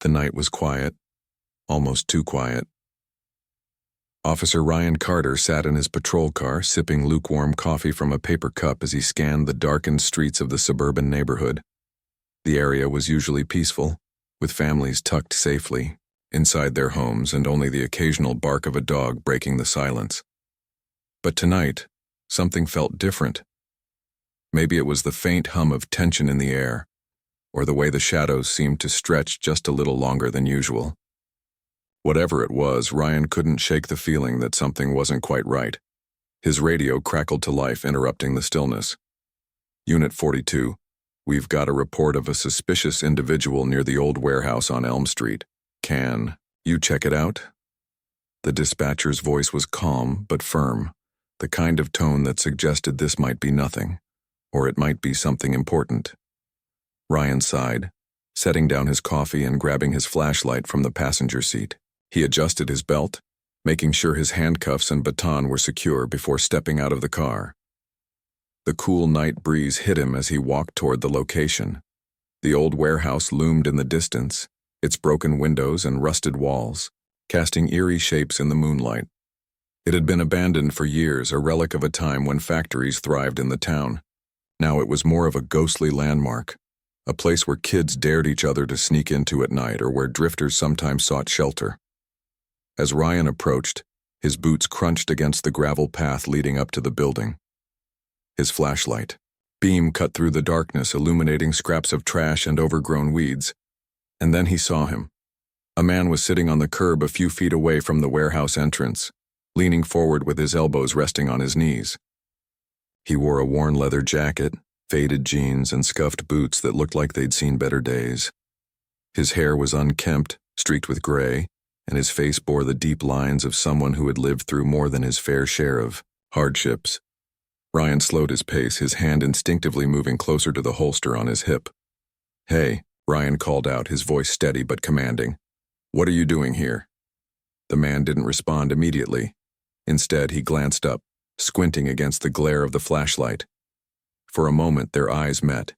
The night was quiet, almost too quiet. Officer Ryan Carter sat in his patrol car, sipping lukewarm coffee from a paper cup as he scanned the darkened streets of the suburban neighborhood. The area was usually peaceful, with families tucked safely inside their homes and only the occasional bark of a dog breaking the silence. But tonight, something felt different. Maybe it was the faint hum of tension in the air, or the way the shadows seemed to stretch just a little longer than usual. Whatever it was, Ryan couldn't shake the feeling that something wasn't quite right. His radio crackled to life, interrupting the stillness. Unit 42, we've got a report of a suspicious individual near the old warehouse on Elm Street. Can you check it out? The dispatcher's voice was calm but firm, the kind of tone that suggested this might be nothing, or it might be something important. Ryan sighed, setting down his coffee and grabbing his flashlight from the passenger seat. He adjusted his belt, making sure his handcuffs and baton were secure before stepping out of the car. The cool night breeze hit him as he walked toward the location. The old warehouse loomed in the distance, its broken windows and rusted walls, casting eerie shapes in the moonlight. It had been abandoned for years, a relic of a time when factories thrived in the town. Now it was more of a ghostly landmark, a place where kids dared each other to sneak into at night or where drifters sometimes sought shelter. As Ryan approached, his boots crunched against the gravel path leading up to the building. His flashlight beam cut through the darkness, illuminating scraps of trash and overgrown weeds. And then he saw him. A man was sitting on the curb a few feet away from the warehouse entrance, leaning forward with his elbows resting on his knees. He wore a worn leather jacket, faded jeans, and scuffed boots that looked like they'd seen better days. His hair was unkempt, streaked with gray, and his face bore the deep lines of someone who had lived through more than his fair share of hardships. Ryan slowed his pace, his hand instinctively moving closer to the holster on his hip. "Hey," Ryan called out, his voice steady but commanding. "What are you doing here?" The man didn't respond immediately. Instead, he glanced up, squinting against the glare of the flashlight. For a moment, their eyes met,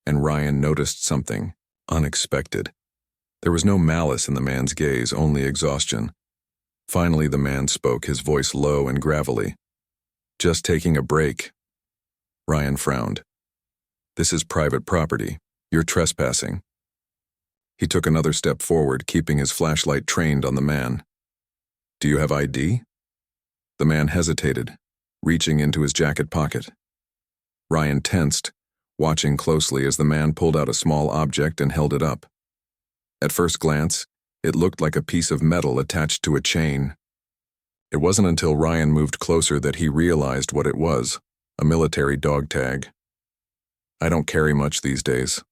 and Ryan noticed something unexpected. There was no malice in the man's gaze, only exhaustion. Finally, the man spoke, his voice low and gravelly. "Just taking a break." Ryan frowned. "This is private property. You're trespassing." He took another step forward, keeping his flashlight trained on the man. "Do you have ID?" The man hesitated, reaching into his jacket pocket. Ryan tensed, watching closely as the man pulled out a small object and held it up. At first glance, it looked like a piece of metal attached to a chain. It wasn't until Ryan moved closer that he realized what it was, a military dog tag. "I don't carry much these days,"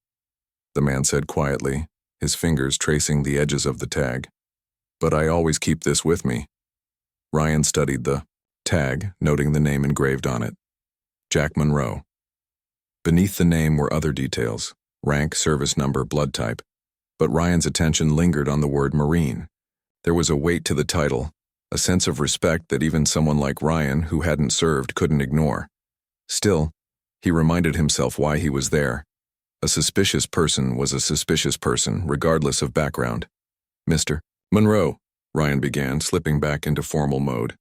the man said quietly, his fingers tracing the edges of the tag. "But I always keep this with me." Ryan studied the tag, noting the name engraved on it. Jack Monroe. Beneath the name were other details, rank, service number, blood type. But Ryan's attention lingered on the word Marine. There was a weight to the title, a sense of respect that even someone like Ryan, who hadn't served, couldn't ignore. Still, he reminded himself why he was there. A suspicious person was a suspicious person, regardless of background. "Mr. Monroe," Ryan began, slipping back into formal mode.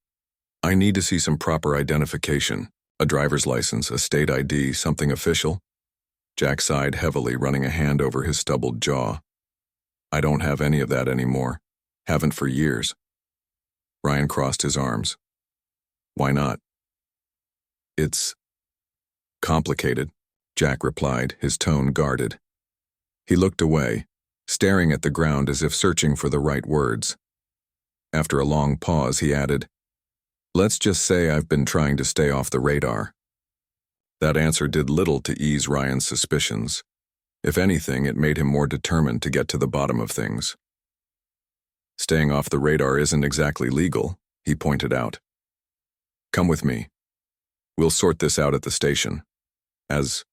"I need to see some proper identification. A driver's license, a state ID, something official." Jack sighed heavily, running a hand over his stubbled jaw. "I don't have any of that anymore. Haven't for years." Ryan crossed his arms. "Why not?" "It's complicated," Jack replied, his tone guarded. He looked away, staring at the ground as if searching for the right words. After a long pause, he added, "Let's just say I've been trying to stay off the radar." That answer did little to ease Ryan's suspicions. If anything, it made him more determined to get to the bottom of things. "Staying off the radar isn't exactly legal," he pointed out. "Come with me. We'll sort this out at the station." As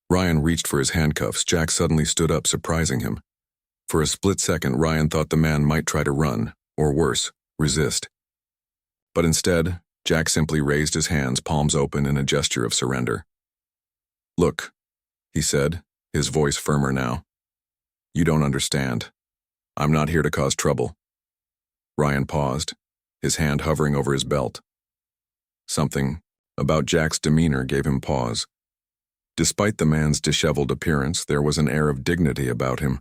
Ryan reached for his handcuffs, Jack suddenly stood up, surprising him. For a split second, Ryan thought the man might try to run, or worse, resist. But instead, Jack simply raised his hands, palms open in a gesture of surrender. "Look," he said, his voice firmer now. "You don't understand. I'm not here to cause trouble. Ryan paused, his hand hovering over his belt. Something about Jack's demeanor gave him pause. Despite the man's disheveled appearance, there was an air of dignity about him,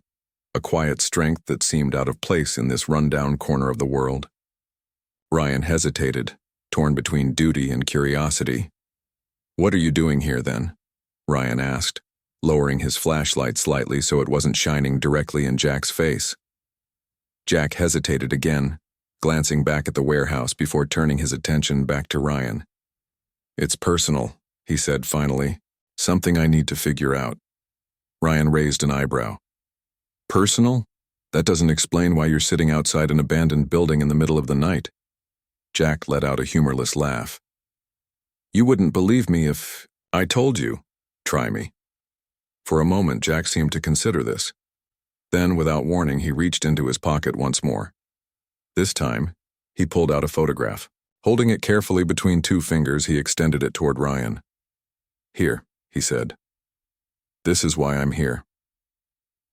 a quiet strength that seemed out of place in this run-down corner of the world. Ryan hesitated, torn between duty and curiosity. "What are you doing here, then?" Ryan asked, lowering his flashlight slightly so it wasn't shining directly in Jack's face. Jack hesitated again, glancing back at the warehouse before turning his attention back to Ryan. "It's personal," he said finally. "Something I need to figure out." Ryan raised an eyebrow. "Personal? That doesn't explain why you're sitting outside an abandoned building in the middle of the night." Jack let out a humorless laugh. "You wouldn't believe me if I told you. Try me." For a moment, Jack seemed to consider this. Then, without warning, he reached into his pocket once more. This time, he pulled out a photograph. Holding it carefully between two fingers, he extended it toward Ryan. "Here," he said. "This is why I'm here."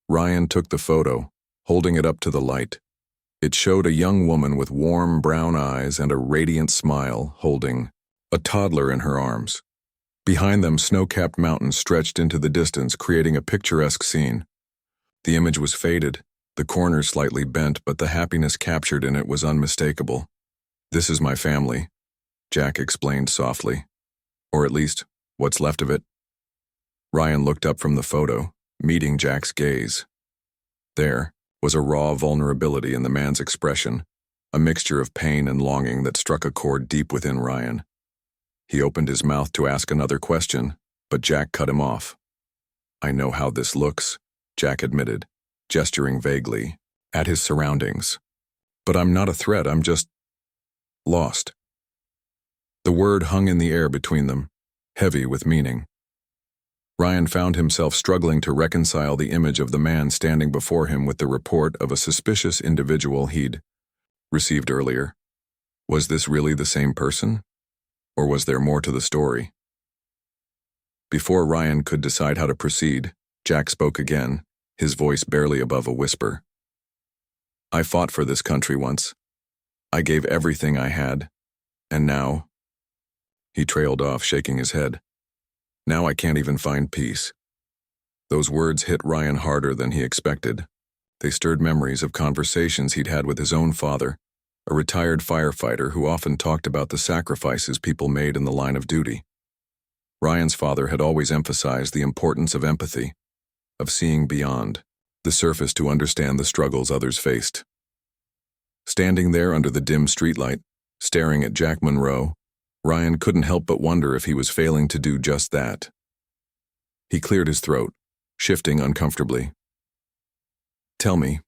Ryan took the photo, holding it up to the light. It showed a young woman with warm brown eyes and a radiant smile holding a toddler in her arms. Behind them, snow-capped mountains stretched into the distance, creating a picturesque scene. The image was faded, the corners slightly bent, but the happiness captured in it was unmistakable. "This is my family," Jack explained softly. "Or at least, what's left of it." Ryan looked up from the photo, meeting Jack's gaze. There was a raw vulnerability in the man's expression, a mixture of pain and longing that struck a chord deep within Ryan. He opened his mouth to ask another question, but Jack cut him off. "I know how this looks," Jack admitted, gesturing vaguely at his surroundings. "But I'm not a threat, I'm just lost." The word hung in the air between them, heavy with meaning. Ryan found himself struggling to reconcile the image of the man standing before him with the report of a suspicious individual he'd received earlier. Was this really the same person? Or was there more to the story? Before Ryan could decide how to proceed, Jack spoke again, his voice barely above a whisper. "I fought for this country once. I gave everything I had. And now—" He trailed off, shaking his head. "Now I can't even find peace." Those words hit Ryan harder than he expected. They stirred memories of conversations he'd had with his own father, a retired firefighter who often talked about the sacrifices people made in the line of duty. Ryan's father had always emphasized the importance of empathy, of seeing beyond the surface to understand the struggles others faced. Standing there under the dim streetlight, staring at Jack Monroe, Ryan couldn't help but wonder if he was failing to do just that. He cleared his throat, shifting uncomfortably. "Tell me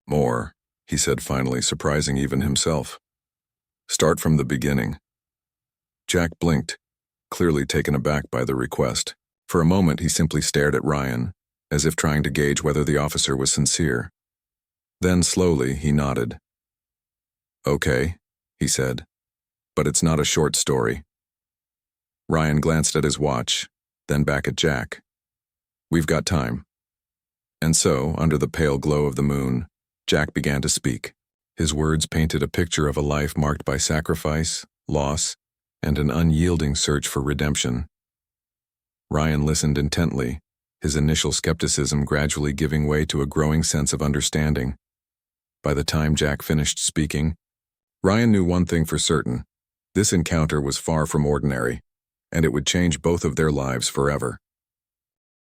more," he said finally, surprising even himself. "Start from the beginning." Jack blinked, clearly taken aback by the request. For a moment, he simply stared at Ryan, as if trying to gauge whether the officer was sincere. Then, slowly, he nodded. "Okay," he said, "but it's not a short story." Ryan glanced at his watch, then back at Jack. "We've got time." And so, under the pale glow of the moon, Jack began to speak. His words painted a picture of a life marked by sacrifice, loss, and an unyielding search for redemption. Ryan listened intently, his initial skepticism gradually giving way to a growing sense of understanding. By the time Jack finished speaking, Ryan knew one thing for certain. This encounter was far from ordinary, and it would change both of their lives forever.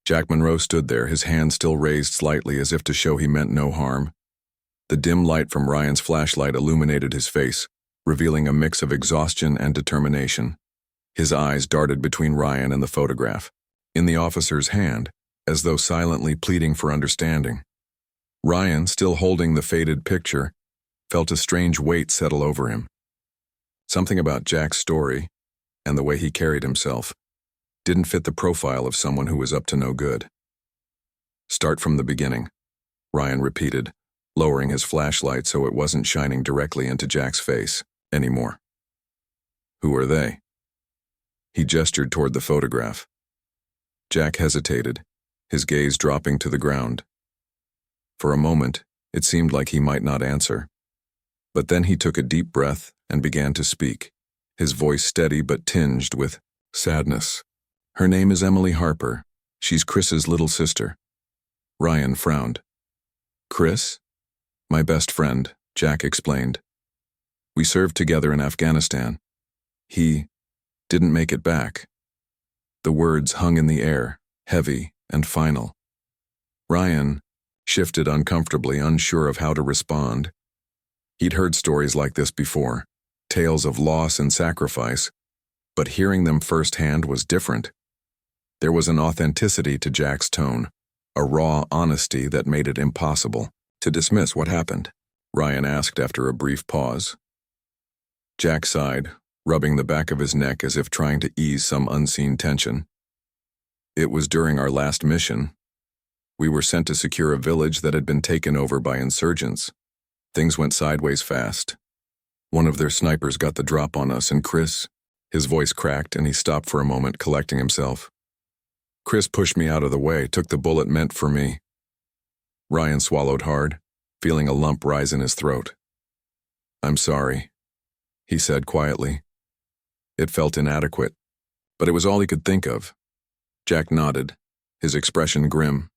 Jack Monroe stood there, his hand still raised slightly as if to show he meant no harm. The dim light from Ryan's flashlight illuminated his face, revealing a mix of exhaustion and determination. His eyes darted between Ryan and the photograph, in the officer's hand, as though silently pleading for understanding. Ryan, still holding the faded picture, felt a strange weight settle over him. Something about Jack's story, and the way he carried himself, didn't fit the profile of someone who was up to no good. "Start from the beginning," Ryan repeated, lowering his flashlight so it wasn't shining directly into Jack's face anymore. "Who are they?" He gestured toward the photograph. Jack hesitated, his gaze dropping to the ground. For a moment, It seemed like he might not answer. But then he took a deep breath and began to speak, his voice steady but tinged with sadness. Her name is Emily Harper. She's Chris's little sister. Ryan frowned. Chris? My best friend, Jack explained. We served together in Afghanistan. He didn't make it back. The words hung in the air, heavy and final. Ryan shifted uncomfortably, unsure of how to respond. He'd heard stories like this before, tales of loss and sacrifice, but hearing them firsthand was different. There was an authenticity to Jack's tone, a raw honesty that made it impossible to dismiss what happened. Ryan asked after a brief pause. Jack sighed, rubbing the back of his neck as if trying to ease some unseen tension. It was during our last mission. We were sent to secure a village that had been taken over by insurgents. Things went sideways fast. One of their snipers got the drop on us, and Chris, his voice cracked and he stopped for a moment, collecting himself. Chris pushed me out of the way, took the bullet meant for me. Ryan swallowed hard, feeling a lump rise in his throat. I'm sorry, he said quietly. It felt inadequate, but it was all he could think of. Jack nodded, his expression grim.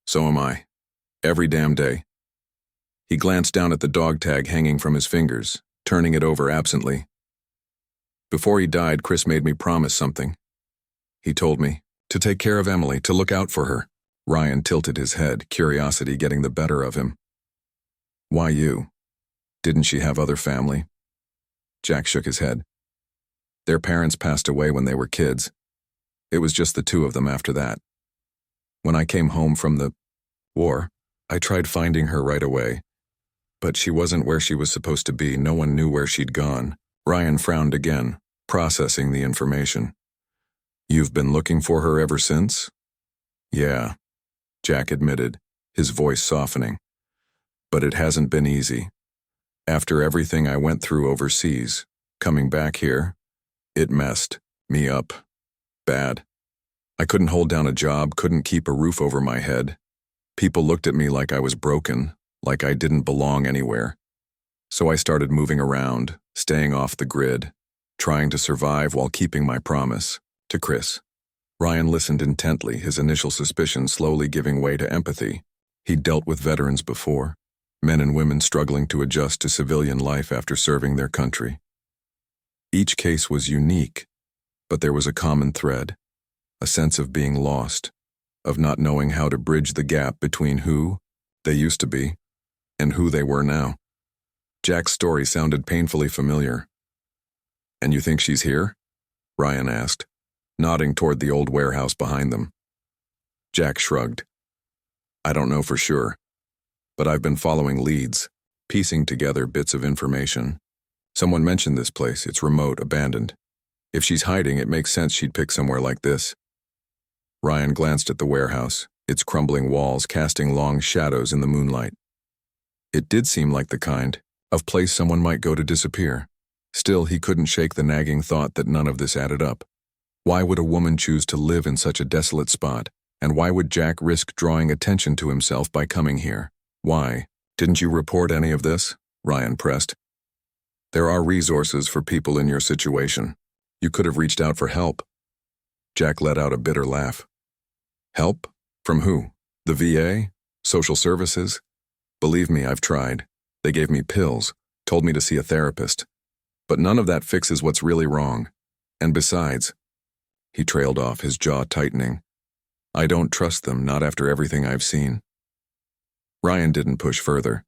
So am I. Every damn day. He glanced down at the dog tag hanging from his fingers, turning it over absently. Before he died, Chris made me promise something. He told me to take care of Emily, to look out for her. Ryan tilted his head, curiosity getting the better of him. Why you? Didn't she have other family? Jack shook his head. Their parents passed away when they were kids. It was just the two of them after that. When I came home from the war, I tried finding her right away. But she wasn't where she was supposed to be. No one knew where she'd gone. Ryan frowned again, processing the information. You've been looking for her ever since? Yeah, Jack admitted, his voice softening. But it hasn't been easy. After everything I went through overseas, coming back here, it messed me up. Bad. I couldn't hold down a job, couldn't keep a roof over my head. People looked at me like I was broken, like I didn't belong anywhere. So I started moving around, staying off the grid, trying to survive while keeping my promise to Chris. Ryan listened intently, his initial suspicion slowly giving way to empathy. He'd dealt with veterans before, men and women struggling to adjust to civilian life after serving their country. Each case was unique, but there was a common thread, a sense of being lost, of not knowing how to bridge the gap between who they used to be and who they were now. Jack's story sounded painfully familiar. And you think she's here? Ryan asked, nodding toward the old warehouse behind them. Jack shrugged. I don't know for sure, but I've been following leads, piecing together bits of information. Someone mentioned this place. It's remote, abandoned. If she's hiding, it makes sense she'd pick somewhere like this. Ryan glanced at the warehouse, its crumbling walls casting long shadows in the moonlight. It did seem like the kind of place someone might go to disappear. Still, he couldn't shake the nagging thought that none of this added up. Why would a woman choose to live in such a desolate spot? And why would Jack risk drawing attention to himself by coming here? Why? Didn't you report any of this? Ryan pressed. There are resources for people in your situation. You could have reached out for help. Jack let out a bitter laugh. Help? From who? The VA? Social services? Believe me, I've tried. They gave me pills, told me to see a therapist. But none of that fixes what's really wrong. And besides, he trailed off, his jaw tightening. I don't trust them, not after everything I've seen. Ryan didn't push further.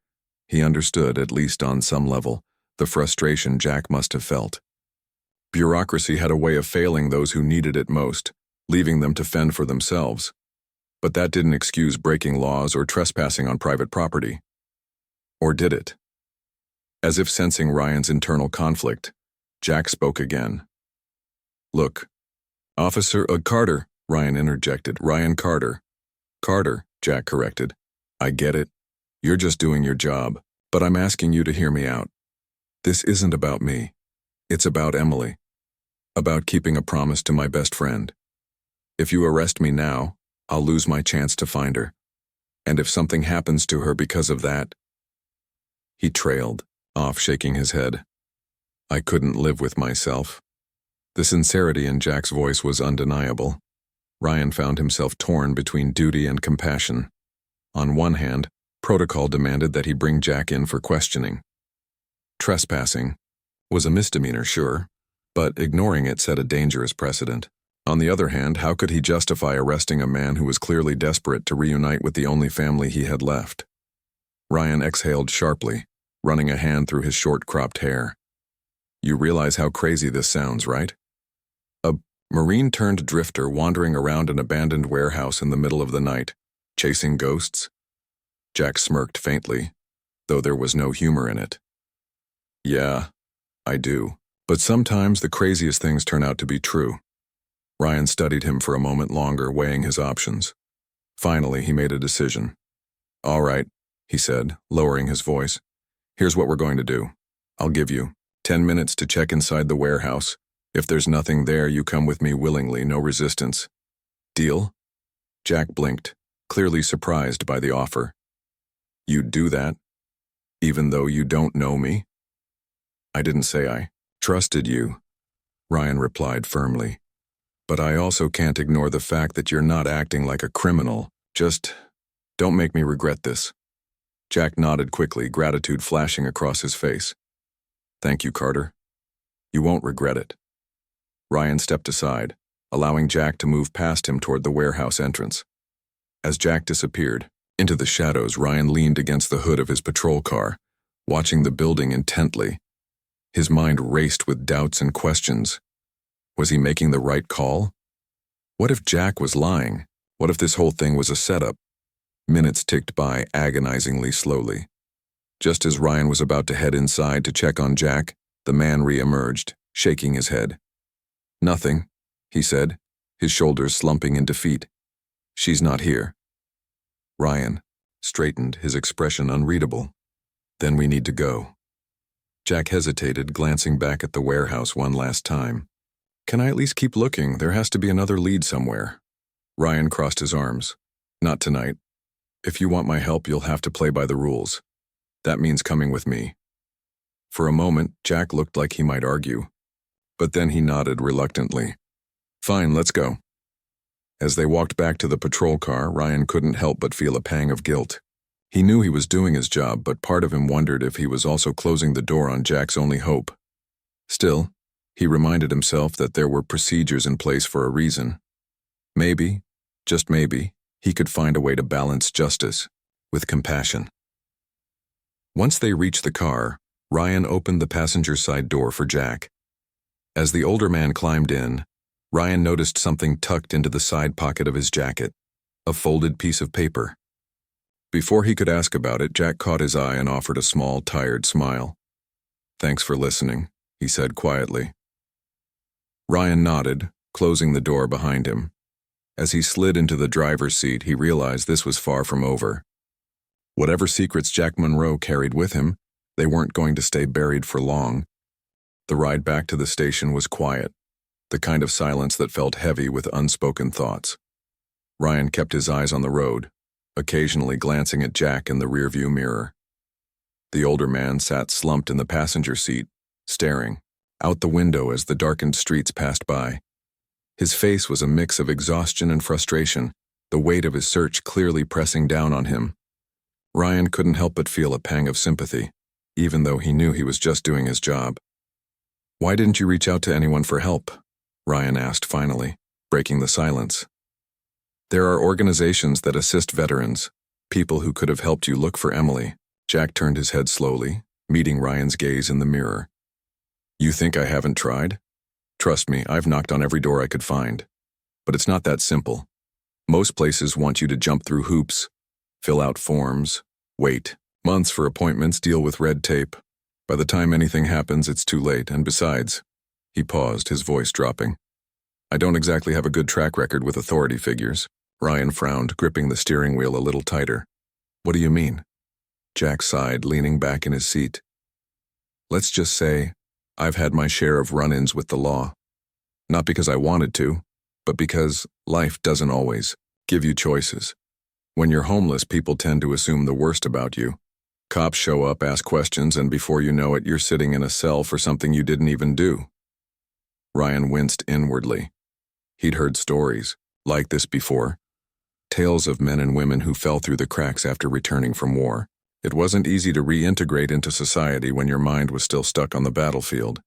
He understood, at least on some level, the frustration Jack must have felt. Bureaucracy had a way of failing those who needed it most, leaving them to fend for themselves. But that didn't excuse breaking laws or trespassing on private property. Or did it? As if sensing Ryan's internal conflict, Jack spoke again. Look, Officer Carter, Ryan interjected. Ryan Carter. Carter, Jack corrected. I get it. You're just doing your job, but I'm asking you to hear me out. This isn't about me. It's about Emily. About keeping a promise to my best friend. If you arrest me now, I'll lose my chance to find her. And if something happens to her because of that? He trailed off, shaking his head. I couldn't live with myself. The sincerity in Jack's voice was undeniable. Ryan found himself torn between duty and compassion. On one hand, protocol demanded that he bring Jack in for questioning. Trespassing was a misdemeanor, sure, but ignoring it set a dangerous precedent. On the other hand, how could he justify arresting a man who was clearly desperate to reunite with the only family he had left? Ryan exhaled sharply, running a hand through his short-cropped hair. You realize how crazy this sounds, right? A marine-turned drifter wandering around an abandoned warehouse in the middle of the night, chasing ghosts? Jack smirked faintly, though there was no humor in it. Yeah, I do. But sometimes the craziest things turn out to be true. Ryan studied him for a moment longer, weighing his options. Finally, he made a decision. All right, he said, lowering his voice. Here's what we're going to do. I'll give you 10 minutes to check inside the warehouse. If there's nothing there, you come with me willingly, no resistance. Deal? Jack blinked, clearly surprised by the offer. You'd do that, even though you don't know me? I didn't say I trusted you, Ryan replied firmly. But I also can't ignore the fact that you're not acting like a criminal. Just don't make me regret this. Jack nodded quickly, gratitude flashing across his face. Thank you, Carter. You won't regret it. Ryan stepped aside, allowing Jack to move past him toward the warehouse entrance. As Jack disappeared into the shadows, Ryan leaned against the hood of his patrol car, watching the building intently. His mind raced with doubts and questions. Was he making the right call? What if Jack was lying? What if this whole thing was a setup? Minutes ticked by agonizingly slowly. Just as Ryan was about to head inside to check on Jack, the man re-emerged, shaking his head. Nothing, he said, his shoulders slumping in defeat. She's not here. Ryan straightened, his expression unreadable. Then we need to go. Jack hesitated, glancing back at the warehouse one last time. Can I at least keep looking? There has to be another lead somewhere. Ryan crossed his arms. Not tonight. If you want my help, you'll have to play by the rules. That means coming with me. For a moment, Jack looked like he might argue. But then he nodded reluctantly. Fine, let's go. As they walked back to the patrol car, Ryan couldn't help but feel a pang of guilt. He knew he was doing his job, but part of him wondered if he was also closing the door on Jack's only hope. Still, he reminded himself that there were procedures in place for a reason. Maybe, just maybe, he could find a way to balance justice with compassion. Once they reached the car, Ryan opened the passenger side door for Jack. As the older man climbed in, Ryan noticed something tucked into the side pocket of his jacket, a folded piece of paper. Before he could ask about it, Jack caught his eye and offered a small, tired smile. Thanks for listening, he said quietly. Ryan nodded, closing the door behind him. As he slid into the driver's seat, he realized this was far from over. Whatever secrets Jack Monroe carried with him, they weren't going to stay buried for long. The ride back to the station was quiet, the kind of silence that felt heavy with unspoken thoughts. Ryan kept his eyes on the road, occasionally glancing at Jack in the rearview mirror. The older man sat slumped in the passenger seat, staring out the window as the darkened streets passed by. His face was a mix of exhaustion and frustration, the weight of his search clearly pressing down on him. Ryan couldn't help but feel a pang of sympathy, even though he knew he was just doing his job. Why didn't you reach out to anyone for help? Ryan asked finally, breaking the silence. There are organizations that assist veterans, people who could have helped you look for Emily. Jack turned his head slowly, meeting Ryan's gaze in the mirror. You think I haven't tried? Trust me, I've knocked on every door I could find. But it's not that simple. Most places want you to jump through hoops, fill out forms, wait months for appointments, deal with red tape. By the time anything happens, it's too late, and besides, he paused, his voice dropping. I don't exactly have a good track record with authority figures. Ryan frowned, gripping the steering wheel a little tighter. What do you mean? Jack sighed, leaning back in his seat. Let's just say, I've had my share of run-ins with the law. Not because I wanted to, but because life doesn't always give you choices. When you're homeless, people tend to assume the worst about you. Cops show up, ask questions, and before you know it, you're sitting in a cell for something you didn't even do. Ryan winced inwardly. He'd heard stories like this before. Tales of men and women who fell through the cracks after returning from war. It wasn't easy to reintegrate into society when your mind was still stuck on the battlefield.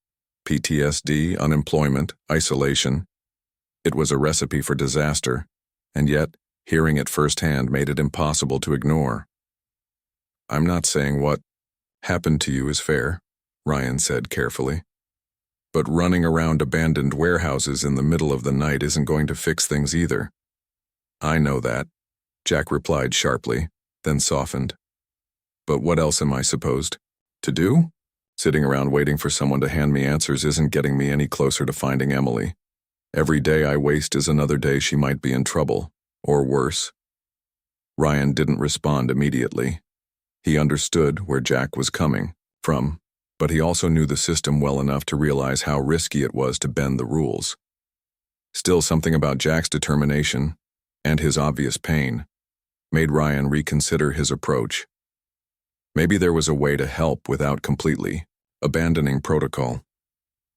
PTSD, unemployment, isolation. It was a recipe for disaster, and yet, hearing it firsthand made it impossible to ignore. "I'm not saying what happened to you is fair," Ryan said carefully. "But running around abandoned warehouses in the middle of the night isn't going to fix things either." "I know that," Jack replied sharply, then softened. "But what else am I supposed to do? Sitting around waiting for someone to hand me answers isn't getting me any closer to finding Emily. Every day I waste is another day she might be in trouble, or worse." Ryan didn't respond immediately. He understood where Jack was coming from, but he also knew the system well enough to realize how risky it was to bend the rules. Still, something about Jack's determination, and his obvious pain, made Ryan reconsider his approach. Maybe there was a way to help without completely abandoning protocol.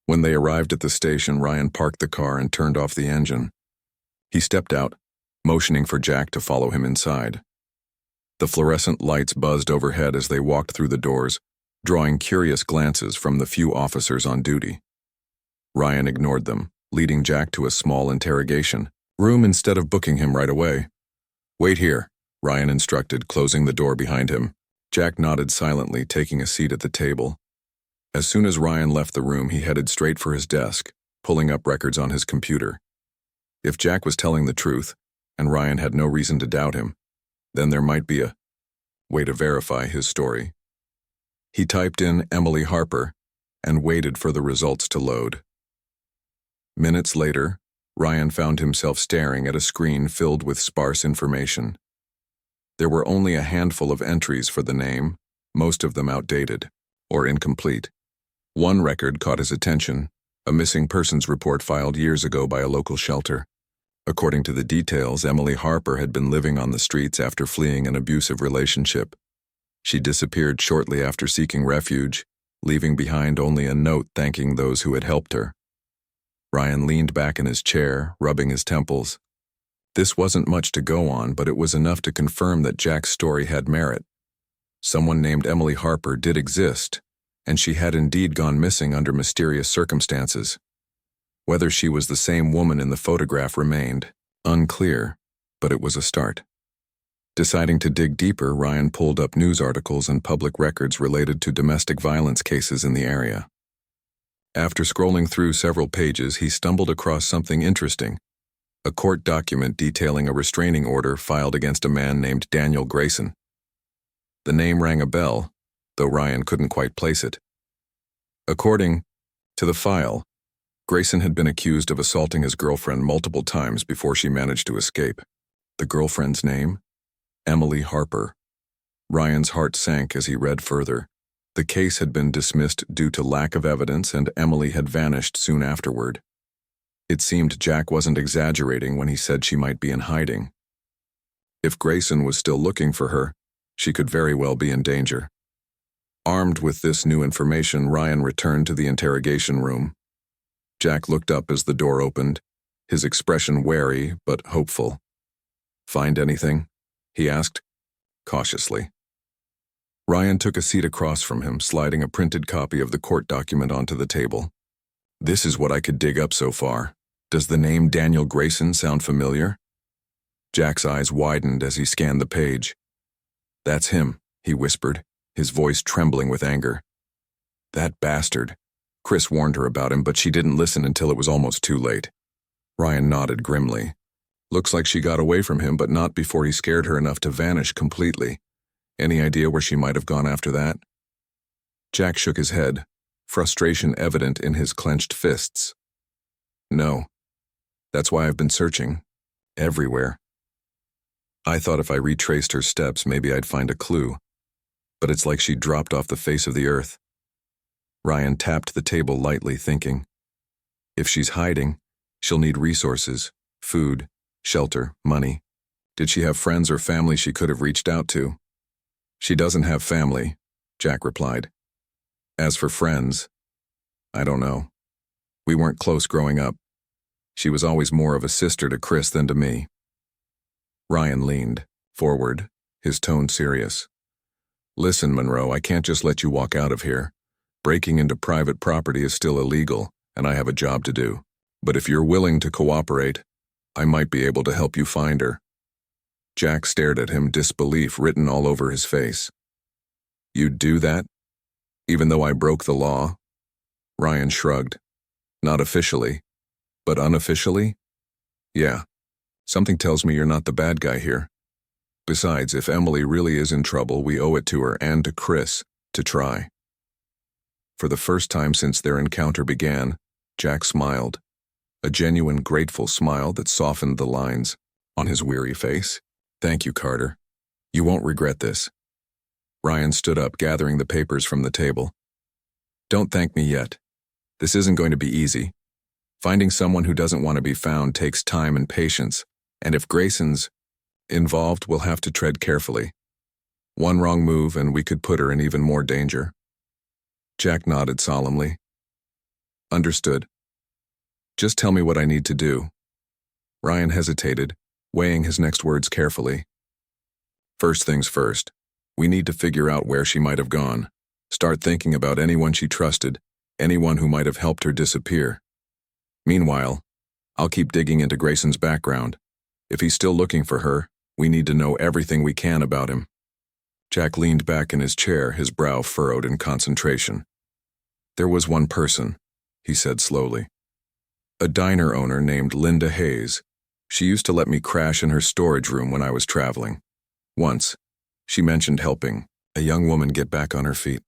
When they arrived at the station, Ryan parked the car and turned off the engine. He stepped out, motioning for Jack to follow him inside. The fluorescent lights buzzed overhead as they walked through the doors, drawing curious glances from the few officers on duty. Ryan ignored them, leading Jack to a small interrogation room instead of booking him right away. "Wait here," Ryan instructed, closing the door behind him. Jack nodded silently, taking a seat at the table. As soon as Ryan left the room, he headed straight for his desk, pulling up records on his computer. If Jack was telling the truth, and Ryan had no reason to doubt him, then there might be a way to verify his story. He typed in Emily Harper and waited for the results to load. Minutes later, Ryan found himself staring at a screen filled with sparse information. There were only a handful of entries for the name, most of them outdated or incomplete. One record caught his attention, a missing persons report filed years ago by a local shelter. According to the details, Emily Harper had been living on the streets after fleeing an abusive relationship. She disappeared shortly after seeking refuge, leaving behind only a note thanking those who had helped her. Ryan leaned back in his chair, rubbing his temples. This wasn't much to go on, but it was enough to confirm that Jack's story had merit. Someone named Emily Harper did exist, and she had indeed gone missing under mysterious circumstances. Whether she was the same woman in the photograph remained unclear, but it was a start. Deciding to dig deeper, Ryan pulled up news articles and public records related to domestic violence cases in the area. After scrolling through several pages, he stumbled across something interesting, a court document detailing a restraining order filed against a man named Daniel Grayson. The name rang a bell, though Ryan couldn't quite place it. According to the file, Grayson had been accused of assaulting his girlfriend multiple times before she managed to escape. The girlfriend's name? Emily Harper. Ryan's heart sank as he read further. The case had been dismissed due to lack of evidence, and Emily had vanished soon afterward. It seemed Jack wasn't exaggerating when he said she might be in hiding. If Grayson was still looking for her, she could very well be in danger. Armed with this new information, Ryan returned to the interrogation room. Jack looked up as the door opened, his expression wary but hopeful. "Find anything?" he asked, cautiously. Ryan took a seat across from him, sliding a printed copy of the court document onto the table. "This is what I could dig up so far. Does the name Daniel Grayson sound familiar?" Jack's eyes widened as he scanned the page. "That's him," he whispered, his voice trembling with anger. "That bastard. Chris warned her about him, but she didn't listen until it was almost too late." Ryan nodded grimly. "Looks like she got away from him, but not before he scared her enough to vanish completely. Any idea where she might have gone after that?" Jack shook his head, frustration evident in his clenched fists. "No. That's why I've been searching. Everywhere. I thought if I retraced her steps, maybe I'd find a clue. But it's like she dropped off the face of the earth." Ryan tapped the table lightly, thinking, "If she's hiding, she'll need resources, food, shelter, money. Did she have friends or family she could have reached out to? She doesn't have family, Jack replied. As for friends, I don't know. We weren't close growing up. She was always more of a sister to Chris than to me. Ryan leaned forward, his tone serious. Listen, Monroe, I can't just let you walk out of here. Breaking into private property is still illegal, and I have a job to do. But if you're willing to cooperate, I might be able to help you find her. Jack stared at him, disbelief written all over his face. You'd do that? Even though I broke the law? Ryan shrugged. Not officially, but unofficially? Yeah. Something tells me you're not the bad guy here. Besides, if Emily really is in trouble, we owe it to her and to Chris to try. For the first time since their encounter began, Jack smiled. A genuine, grateful smile that softened the lines on his weary face. Thank you, Carter. You won't regret this. Ryan stood up, gathering the papers from the table. Don't thank me yet. This isn't going to be easy. Finding someone who doesn't want to be found takes time and patience, and if Grayson's involved, we'll have to tread carefully. One wrong move and we could put her in even more danger. Jack nodded solemnly. Understood. Just tell me what I need to do. Ryan hesitated, weighing his next words carefully. First things first, we need to figure out where she might have gone. Start thinking about anyone she trusted, anyone who might have helped her disappear. Meanwhile, I'll keep digging into Grayson's background. If he's still looking for her, we need to know everything we can about him. Jack leaned back in his chair, his brow furrowed in concentration. There was one person, he said slowly. A diner owner named Linda Hayes. She used to let me crash in her storage room when I was traveling. Once, she mentioned helping a young woman get back on her feet.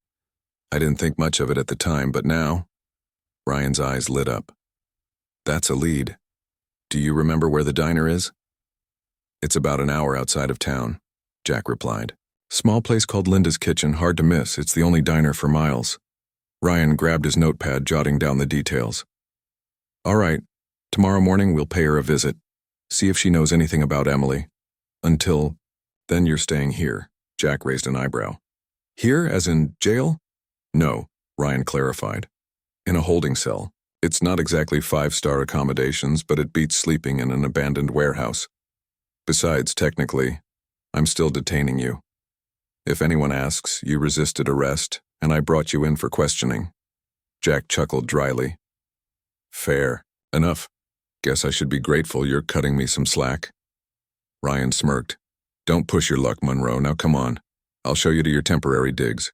I didn't think much of it at the time, but now, Ryan's eyes lit up. That's a lead. Do you remember where the diner is? It's about an hour outside of town, Jack replied. Small place called Linda's Kitchen, hard to miss. It's the only diner for miles. Ryan grabbed his notepad, jotting down the details. All right, tomorrow morning we'll pay her a visit. See if she knows anything about Emily. Until then you're staying here, Jack raised an eyebrow. Here, as in jail? No, Ryan clarified. In a holding cell. It's not exactly 5-star accommodations, but it beats sleeping in an abandoned warehouse. Besides, technically, I'm still detaining you. If anyone asks, you resisted arrest, and I brought you in for questioning. Jack chuckled dryly. Fair enough. Guess I should be grateful you're cutting me some slack. Ryan smirked. Don't push your luck, Monroe. Now come on. I'll show you to your temporary digs.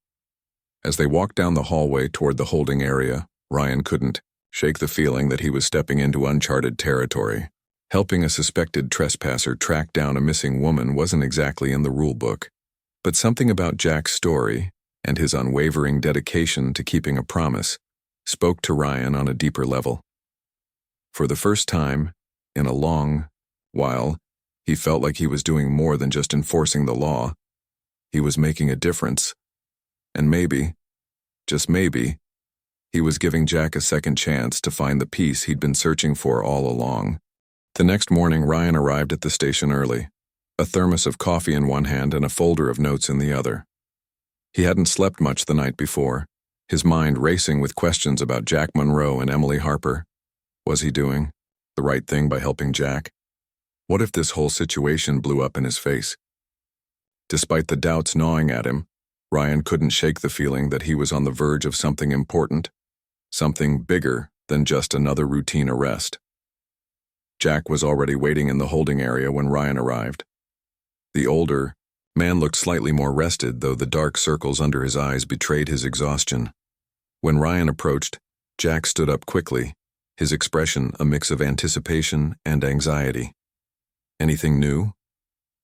As they walked down the hallway toward the holding area, Ryan couldn't shake the feeling that he was stepping into uncharted territory. Helping a suspected trespasser track down a missing woman wasn't exactly in the rule book. But something about Jack's story, and his unwavering dedication to keeping a promise, spoke to Ryan on a deeper level. For the first time, in a long while, he felt like he was doing more than just enforcing the law. He was making a difference. And maybe, just maybe, he was giving Jack a second chance to find the peace he'd been searching for all along. The next morning, Ryan arrived at the station early, a thermos of coffee in one hand and a folder of notes in the other. He hadn't slept much the night before, his mind racing with questions about Jack Monroe and Emily Harper. Was he doing the right thing by helping Jack? What if this whole situation blew up in his face? Despite the doubts gnawing at him, Ryan couldn't shake the feeling that he was on the verge of something important, something bigger than just another routine arrest. Jack was already waiting in the holding area when Ryan arrived. The older man looked slightly more rested, though the dark circles under his eyes betrayed his exhaustion. When Ryan approached, Jack stood up quickly, his expression a mix of anticipation and anxiety. Anything new?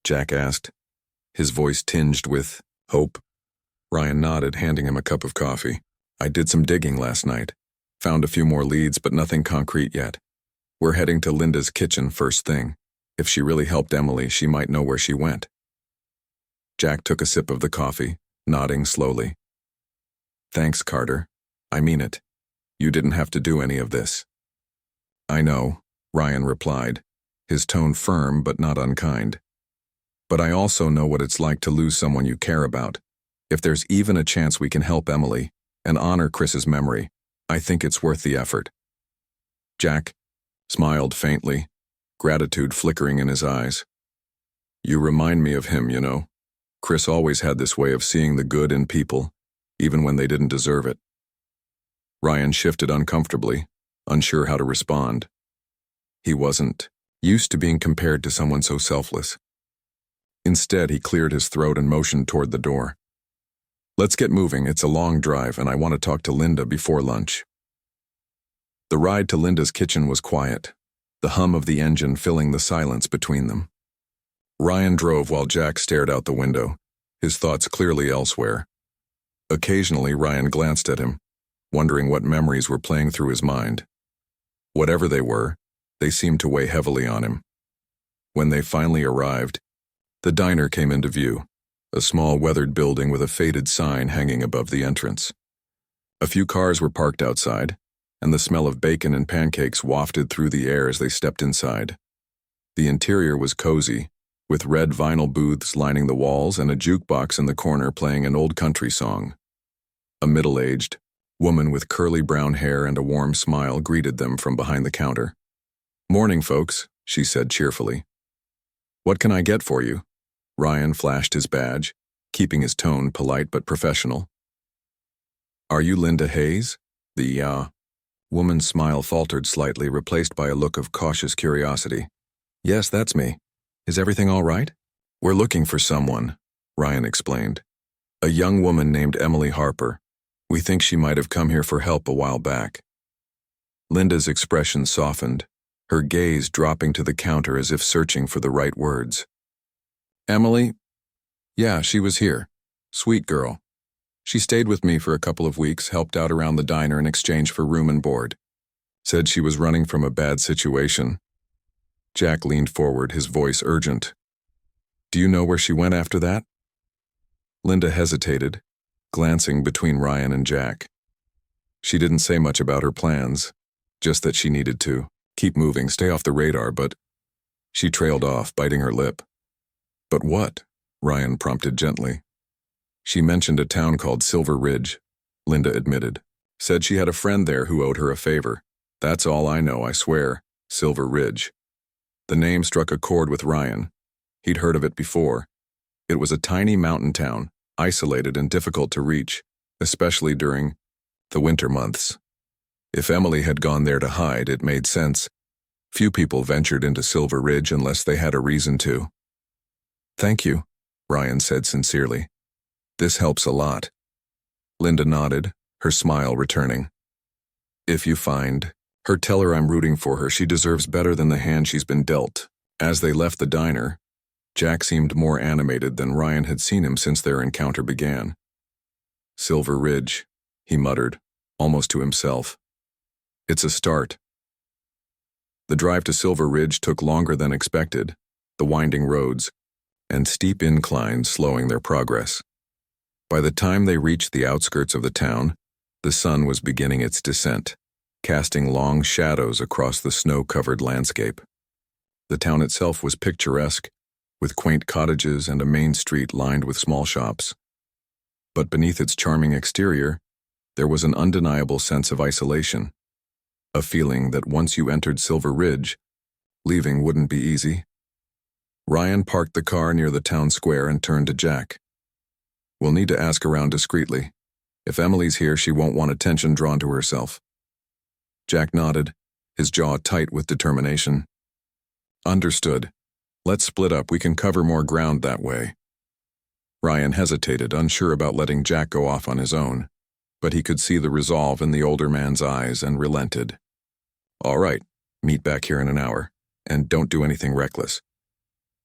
Jack asked, his voice tinged with hope. Ryan nodded, handing him a cup of coffee. I did some digging last night. Found a few more leads, but nothing concrete yet. We're heading to Linda's Kitchen first thing. If she really helped Emily, she might know where she went. Jack took a sip of the coffee, nodding slowly. Thanks, Carter. I mean it. You didn't have to do any of this. I know, Ryan replied, his tone firm but not unkind. But I also know what it's like to lose someone you care about. If there's even a chance we can help Emily and honor Chris's memory, I think it's worth the effort." Jack smiled faintly, gratitude flickering in his eyes. "You remind me of him, you know. Chris always had this way of seeing the good in people, even when they didn't deserve it." Ryan shifted uncomfortably, unsure how to respond. He wasn't used to being compared to someone so selfless. Instead, he cleared his throat and motioned toward the door. "Let's get moving. It's a long drive, and I want to talk to Linda before lunch." The ride to Linda's kitchen was quiet, the hum of the engine filling the silence between them. Ryan drove while Jack stared out the window, his thoughts clearly elsewhere. Occasionally, Ryan glanced at him, wondering what memories were playing through his mind. Whatever they were, they seemed to weigh heavily on him. When they finally arrived, the diner came into view, a small weathered building with a faded sign hanging above the entrance. A few cars were parked outside, and the smell of bacon and pancakes wafted through the air as they stepped inside. The interior was cozy, with red vinyl booths lining the walls and a jukebox in the corner playing an old country song. A middle-aged woman with curly brown hair and a warm smile greeted them from behind the counter. "Morning, folks," she said cheerfully. "What can I get for you?" Ryan flashed his badge, keeping his tone polite but professional. "Are you Linda Hayes?" The woman's smile faltered slightly, replaced by a look of cautious curiosity. "Yes, that's me. Is everything all right?" "We're looking for someone," Ryan explained. "A young woman named Emily Harper. We think she might have come here for help a while back." Linda's expression softened, her gaze dropping to the counter as if searching for the right words. "Emily? Yeah, she was here. Sweet girl. She stayed with me for a couple of weeks, helped out around the diner in exchange for room and board. Said she was running from a bad situation." Jack leaned forward, his voice urgent. "Do you know where she went after that?" Linda hesitated, glancing between Ryan and Jack. She didn't say much about her plans, just that she needed to keep moving, stay off the radar, but she trailed off, biting her lip. "But what?" Ryan prompted gently. "She mentioned a town called Silver Ridge," Linda admitted. "Said she had a friend there who owed her a favor. That's all I know, I swear. Silver Ridge." The name struck a chord with Ryan. He'd heard of it before. It was a tiny mountain town, isolated and difficult to reach, especially during the winter months. If Emily had gone there to hide, it made sense. Few people ventured into Silver Ridge unless they had a reason to. "Thank you," Ryan said sincerely. "This helps a lot." Linda nodded, her smile returning. "If you find her, tell her I'm rooting for her. She deserves better than the hand she's been dealt." As they left the diner, Jack seemed more animated than Ryan had seen him since their encounter began. "Silver Ridge," he muttered, almost to himself. "It's a start." The drive to Silver Ridge took longer than expected, the winding roads and steep inclines slowing their progress. By the time they reached the outskirts of the town, the sun was beginning its descent, casting long shadows across the snow-covered landscape. The town itself was picturesque, with quaint cottages and a main street lined with small shops. But beneath its charming exterior, there was an undeniable sense of isolation, a feeling that once you entered Silver Ridge, leaving wouldn't be easy. Ryan parked the car near the town square and turned to Jack. "We'll need to ask around discreetly. If Emily's here, she won't want attention drawn to herself." Jack nodded, his jaw tight with determination. "Understood. Let's split up. We can cover more ground that way." Ryan hesitated, unsure about letting Jack go off on his own, but he could see the resolve in the older man's eyes and relented. "All right, meet back here in an hour, and don't do anything reckless."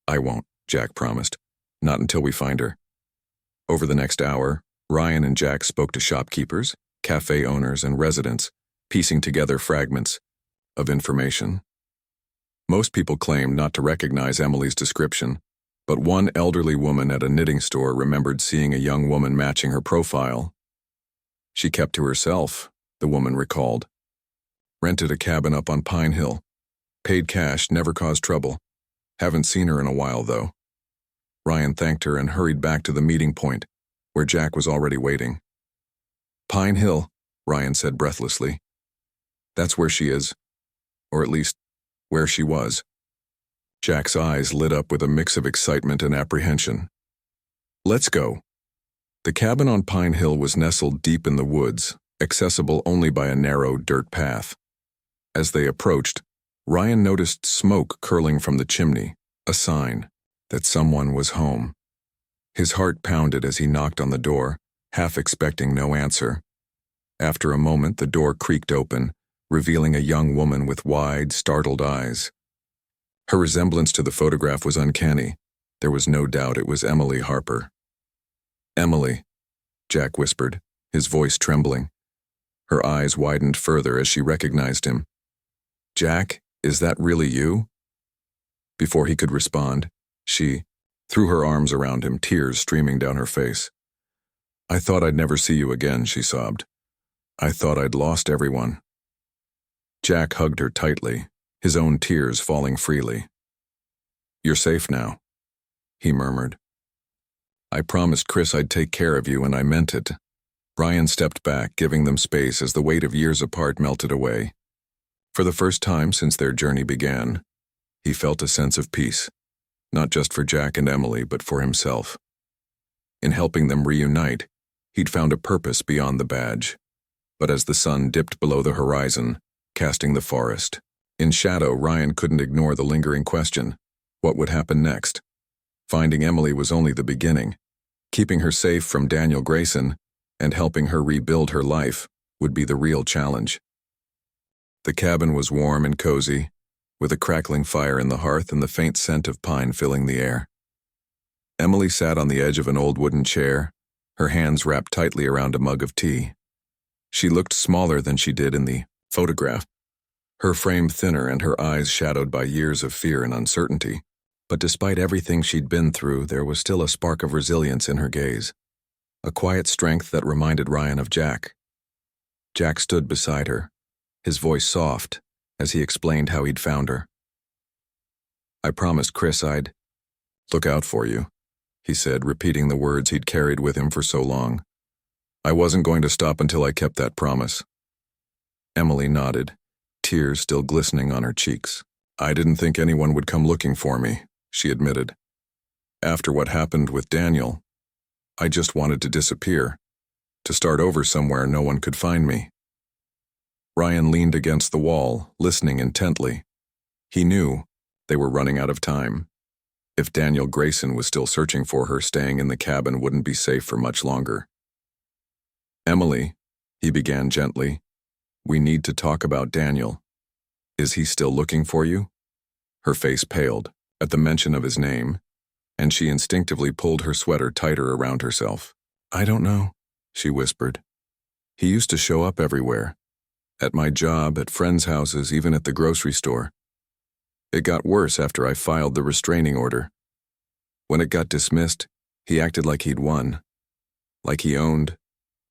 "I won't," Jack promised. "Not until we find her." Over the next hour, Ryan and Jack spoke to shopkeepers, cafe owners, and residents, piecing together fragments of information. Most people claimed not to recognize Emily's description, but one elderly woman at a knitting store remembered seeing a young woman matching her profile. She kept to herself, the woman recalled. Rented a cabin up on Pine Hill. Paid cash, never caused trouble. Haven't seen her in a while, though. Ryan thanked her and hurried back to the meeting point, where Jack was already waiting. Pine Hill, Ryan said breathlessly. That's where she is. Or at least, where she was. Jack's eyes lit up with a mix of excitement and apprehension. Let's go. The cabin on Pine Hill was nestled deep in the woods, accessible only by a narrow dirt path. As they approached, Ryan noticed smoke curling from the chimney, a sign that someone was home. His heart pounded as he knocked on the door, half expecting no answer. After a moment, the door creaked open, revealing a young woman with wide, startled eyes. Her resemblance to the photograph was uncanny. There was no doubt it was Emily Harper. Emily, Jack whispered, his voice trembling. Her eyes widened further as she recognized him. Jack, is that really you? Before he could respond, she threw her arms around him, tears streaming down her face. I thought I'd never see you again, she sobbed. I thought I'd lost everyone. Jack hugged her tightly, his own tears falling freely. You're safe now, he murmured. I promised Chris I'd take care of you, and I meant it. Ryan stepped back, giving them space as the weight of years apart melted away. For the first time since their journey began, he felt a sense of peace, not just for Jack and Emily, but for himself. In helping them reunite, he'd found a purpose beyond the badge. But as the sun dipped below the horizon, casting the forest, in shadow, Ryan couldn't ignore the lingering question: what would happen next? Finding Emily was only the beginning. Keeping her safe from Daniel Grayson and helping her rebuild her life would be the real challenge. The cabin was warm and cozy, with a crackling fire in the hearth and the faint scent of pine filling the air. Emily sat on the edge of an old wooden chair, her hands wrapped tightly around a mug of tea. She looked smaller than she did in the photograph, her frame thinner and her eyes shadowed by years of fear and uncertainty. But despite everything she'd been through, there was still a spark of resilience in her gaze, a quiet strength that reminded Ryan of Jack. Jack stood beside her, his voice soft, as he explained how he'd found her. I promised Chris I'd look out for you, he said, repeating the words he'd carried with him for so long. I wasn't going to stop until I kept that promise. Emily nodded, tears still glistening on her cheeks. I didn't think anyone would come looking for me, she admitted. After what happened with Daniel, I just wanted to disappear, to start over somewhere no one could find me. Ryan leaned against the wall, listening intently. He knew they were running out of time. If Daniel Grayson was still searching for her, staying in the cabin wouldn't be safe for much longer. Emily, he began gently, we need to talk about Daniel. Is he still looking for you? Her face paled at the mention of his name, and she instinctively pulled her sweater tighter around herself. I don't know, she whispered. He used to show up everywhere. At my job, at friends' houses, even at the grocery store. It got worse after I filed the restraining order. When it got dismissed, he acted like he'd won. Like he owned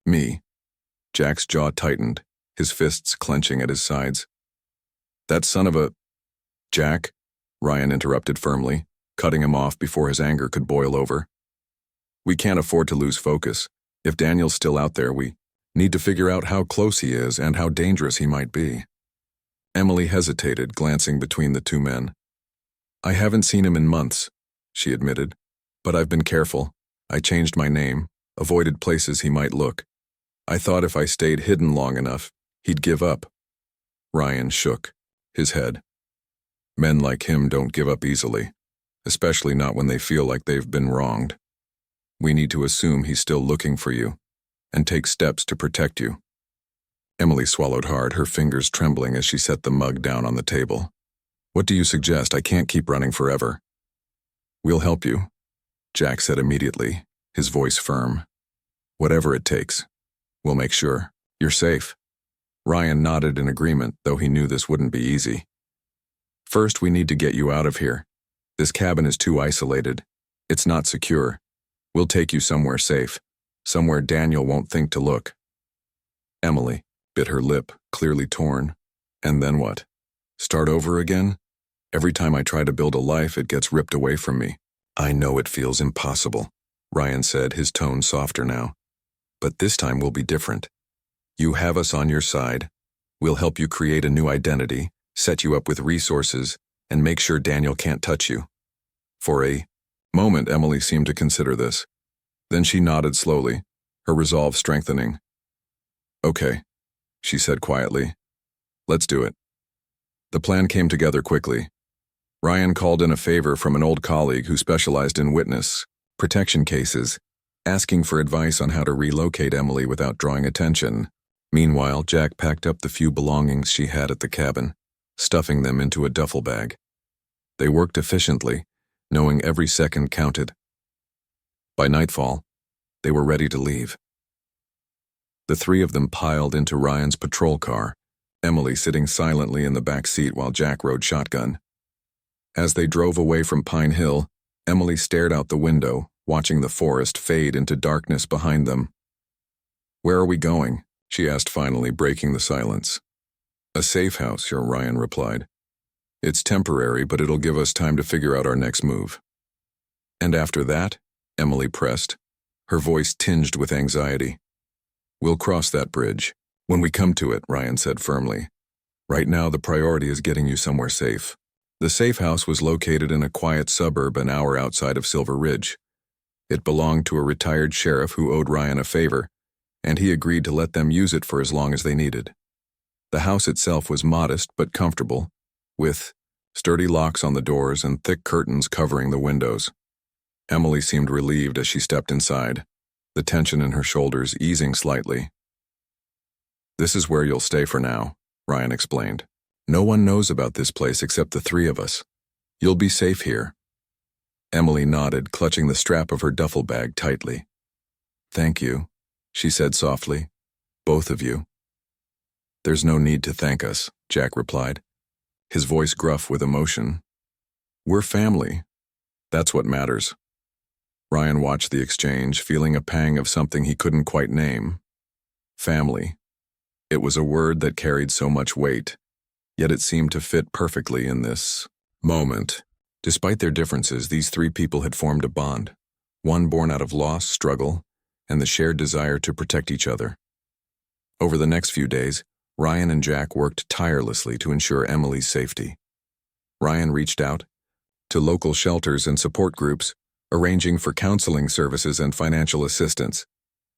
me. Jack's jaw tightened, his fists clenching at his sides. That son of a... Jack, Ryan interrupted firmly, cutting him off before his anger could boil over. We can't afford to lose focus. If Daniel's still out there, we need to figure out how close he is and how dangerous he might be. Emily hesitated, glancing between the two men. I haven't seen him in months, she admitted, but I've been careful. I changed my name, avoided places he might look. I thought if I stayed hidden long enough, he'd give up. Ryan shook his head. Men like him don't give up easily, especially not when they feel like they've been wronged. We need to assume he's still looking for you, and take steps to protect you. Emily swallowed hard, her fingers trembling as she set the mug down on the table. What do you suggest? I can't keep running forever. We'll help you, Jack said immediately, his voice firm. Whatever it takes, we'll make sure you're safe. Ryan nodded in agreement, though he knew this wouldn't be easy. First, we need to get you out of here. This cabin is too isolated. It's not secure. We'll take you somewhere safe, somewhere Daniel won't think to look. Emily bit her lip, clearly torn. And then what? Start over again? Every time I try to build a life, it gets ripped away from me. I know it feels impossible, Ryan said, his tone softer now. But this time will be different. You have us on your side. We'll help you create a new identity, set you up with resources, and make sure Daniel can't touch you. For a moment, Emily seemed to consider this. Then she nodded slowly, her resolve strengthening. Okay, she said quietly. Let's do it. The plan came together quickly. Ryan called in a favor from an old colleague who specialized in witness protection cases, asking for advice on how to relocate Emily without drawing attention. Meanwhile, Jack packed up the few belongings she had at the cabin, stuffing them into a duffel bag. They worked efficiently, knowing every second counted. By nightfall, they were ready to leave. The three of them piled into Ryan's patrol car, Emily sitting silently in the back seat while Jack rode shotgun. As they drove away from Pine Hill, Emily stared out the window, watching the forest fade into darkness behind them. "Where are we going?" she asked finally, breaking the silence. "A safe house," Ryan replied. "It's temporary, but it'll give us time to figure out our next move." "And after that?" Emily pressed, her voice tinged with anxiety. "We'll cross that bridge when we come to it," Ryan said firmly. "Right now, the priority is getting you somewhere safe." The safe house was located in a quiet suburb an hour outside of Silver Ridge. It belonged to a retired sheriff who owed Ryan a favor, and he agreed to let them use it for as long as they needed. The house itself was modest but comfortable, with sturdy locks on the doors and thick curtains covering the windows. Emily seemed relieved as she stepped inside, the tension in her shoulders easing slightly. "This is where you'll stay for now," Ryan explained. "No one knows about this place except the three of us. You'll be safe here." Emily nodded, clutching the strap of her duffel bag tightly. "Thank you," she said softly. "Both of you." "There's no need to thank us," Jack replied, his voice gruff with emotion. "We're family. That's what matters." Ryan watched the exchange, feeling a pang of something he couldn't quite name. Family. It was a word that carried so much weight, yet it seemed to fit perfectly in this moment. Despite their differences, these three people had formed a bond, one born out of loss, struggle, and the shared desire to protect each other. Over the next few days, Ryan and Jack worked tirelessly to ensure Emily's safety. Ryan reached out to local shelters and support groups, arranging for counseling services and financial assistance.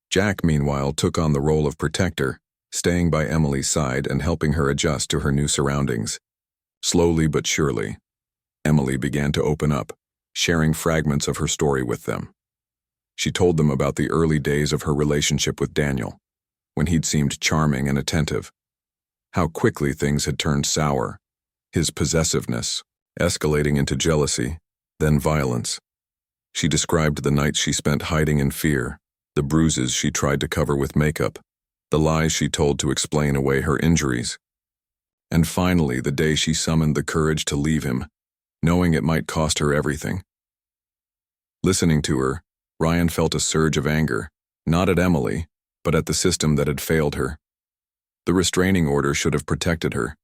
Jack, meanwhile, took on the role of protector, staying by Emily's side and helping her adjust to her new surroundings. Slowly but surely, Emily began to open up, sharing fragments of her story with them. She told them about the early days of her relationship with Daniel, when he'd seemed charming and attentive, how quickly things had turned sour, his possessiveness escalating into jealousy, then violence. She described the nights she spent hiding in fear, the bruises she tried to cover with makeup, the lies she told to explain away her injuries. And finally, the day she summoned the courage to leave him, knowing it might cost her everything. Listening to her, Ryan felt a surge of anger, not at Emily, but at the system that had failed her. The restraining order should have protected her,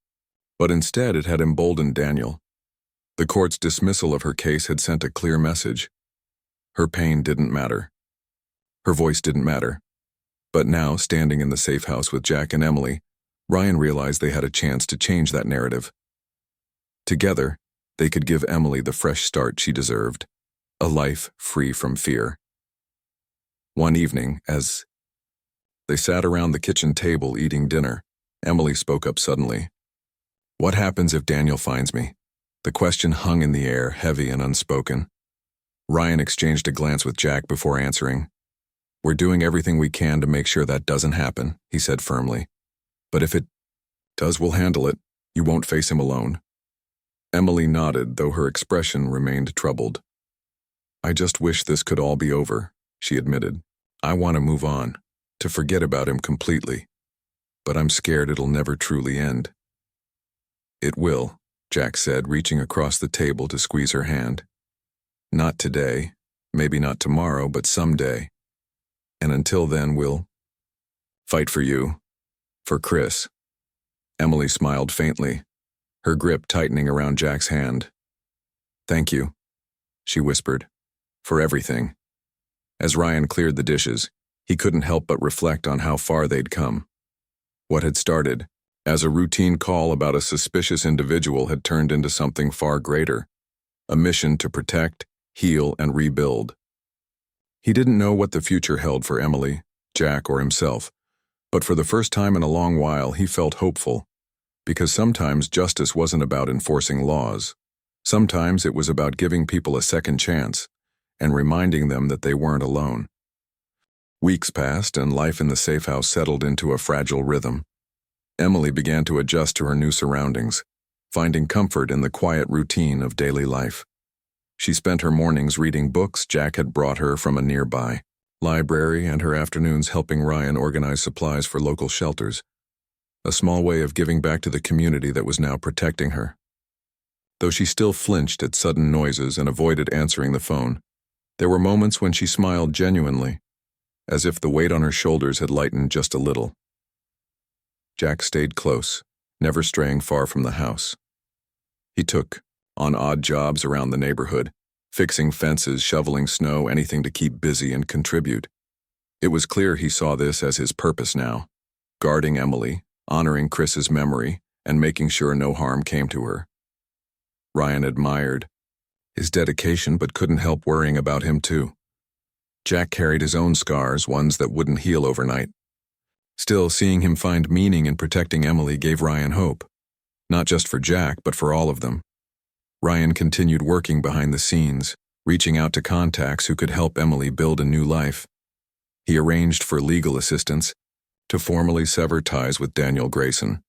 but instead it had emboldened Daniel. The court's dismissal of her case had sent a clear message. Her pain didn't matter. Her voice didn't matter. But now, standing in the safe house with Jack and Emily, Ryan realized they had a chance to change that narrative. Together, they could give Emily the fresh start she deserved, a life free from fear. One evening, as they sat around the kitchen table eating dinner, Emily spoke up suddenly. "What happens if Daniel finds me?" The question hung in the air, heavy and unspoken. Ryan exchanged a glance with Jack before answering. "We're doing everything we can to make sure that doesn't happen," he said firmly. "But if it does, we'll handle it. You won't face him alone." Emily nodded, though her expression remained troubled. "I just wish this could all be over," she admitted. "I want to move on, to forget about him completely. But I'm scared it'll never truly end." "It will," Jack said, reaching across the table to squeeze her hand. "Not today, maybe not tomorrow, but someday. And until then, we'll fight for you, for Chris." Emily smiled faintly, her grip tightening around Jack's hand. "Thank you," she whispered. For everything. As Ryan cleared the dishes, he couldn't help but reflect on how far they'd come. What had started as a routine call about a suspicious individual had turned into something far greater, a mission to protect, heal, and rebuild. He didn't know what the future held for Emily, Jack, or himself, but for the first time in a long while he felt hopeful, because sometimes justice wasn't about enforcing laws. Sometimes it was about giving people a second chance and reminding them that they weren't alone. Weeks passed and life in the safe house settled into a fragile rhythm. Emily began to adjust to her new surroundings, finding comfort in the quiet routine of daily life. She spent her mornings reading books Jack had brought her from a nearby library and her afternoons helping Ryan organize supplies for local shelters, a small way of giving back to the community that was now protecting her. Though she still flinched at sudden noises and avoided answering the phone, there were moments when she smiled genuinely, as if the weight on her shoulders had lightened just a little. Jack stayed close, never straying far from the house. He took on odd jobs around the neighborhood, fixing fences, shoveling snow, anything to keep busy and contribute. It was clear he saw this as his purpose now, guarding Emily, honoring Chris's memory, and making sure no harm came to her. Ryan admired his dedication but couldn't help worrying about him too. Jack carried his own scars, ones that wouldn't heal overnight. Still, seeing him find meaning in protecting Emily gave Ryan hope, not just for Jack but for all of them. Ryan continued working behind the scenes, reaching out to contacts who could help Emily build a new life. He arranged for legal assistance to formally sever ties with Daniel Grayson,